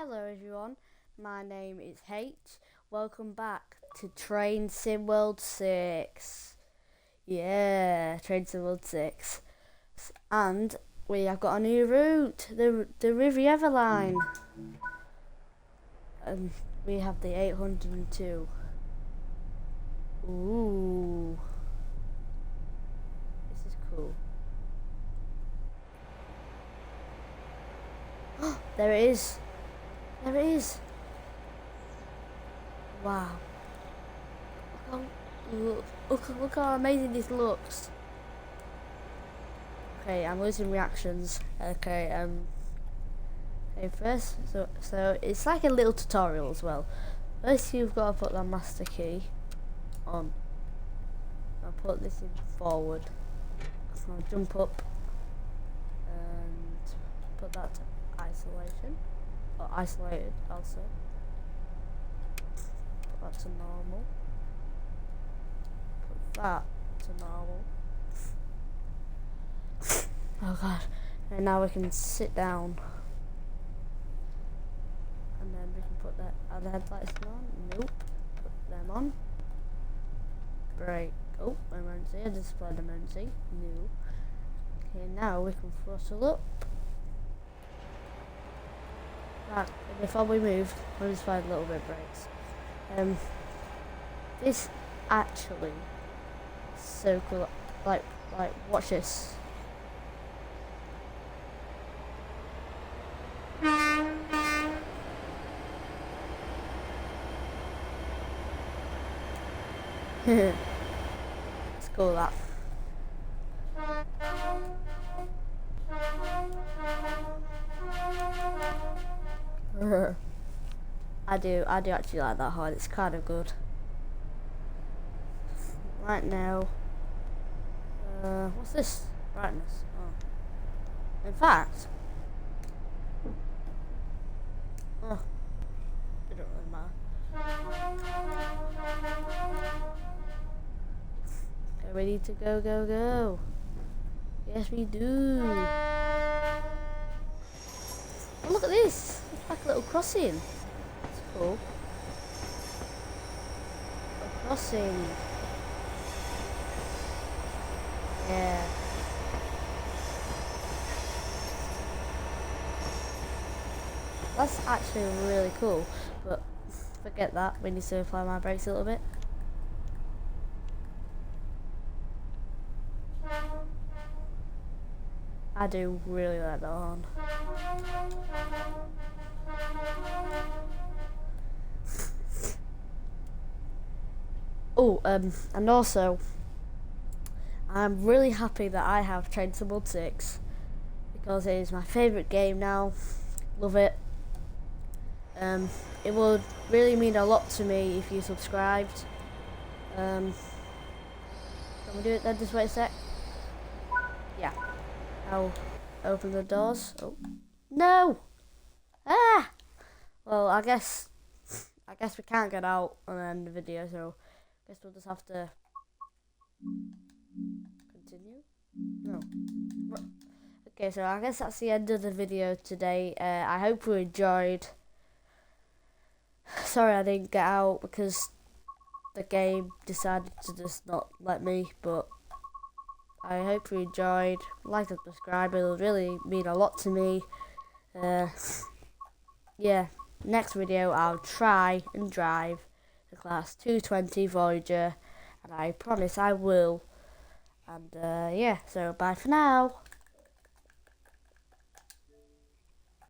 Hello everyone, my name is H. Welcome back to Train Sim World 6. Yeah, Train Sim World 6. And we have got a new route, the Riviera line. And we have the 802. Ooh. This is cool. There it is. There it is. Wow. Look how amazing this looks. Okay, I'm losing reactions. Okay, first, so it's like a little tutorial as well. First, you've got to put the master key on. I'll put this in forward. So I'll jump up and put that to isolation, or isolated also. Put that to normal. Put that to normal. Oh god. And now we can sit down. And then we can put that other headlights on. Nope. Put them on. Brake. Oh, emergency. I displayed emergency. No. Okay, now we can throttle up. Right, before we move, we'll just find a little bit of brakes. This actually is so cool. Like, watch this. It's cool that. I do actually like that horn. It's kind of good. Right now, what's this? Brightness. Oh. In fact, it don't really matter. Okay, ready to go. Yes, we do. Oh, look at this. It's like a little crossing. That's cool. A crossing. Yeah. That's actually really cool, but forget that. We need to apply my brakes a little bit. I do really like that horn. Oh, and also, I'm really happy that I have Train Sim World 6 because it is my favourite game now. Love it. It would really mean a lot to me if you subscribed. Can we do it then? Just wait a sec. Yeah. I'll open the doors. Oh no! Ah! Well, I guess we can't get out and end the video, so I guess we'll just have to continue. No. Okay, so I guess that's the end of the video today. I hope you enjoyed. Sorry I didn't get out because the game decided to just not let me, but I hope you enjoyed. Like and subscribe, it'll really mean a lot to me. Yeah, next video I'll try and drive the Class 220 Voyager, and I promise I will. And yeah, so bye for now.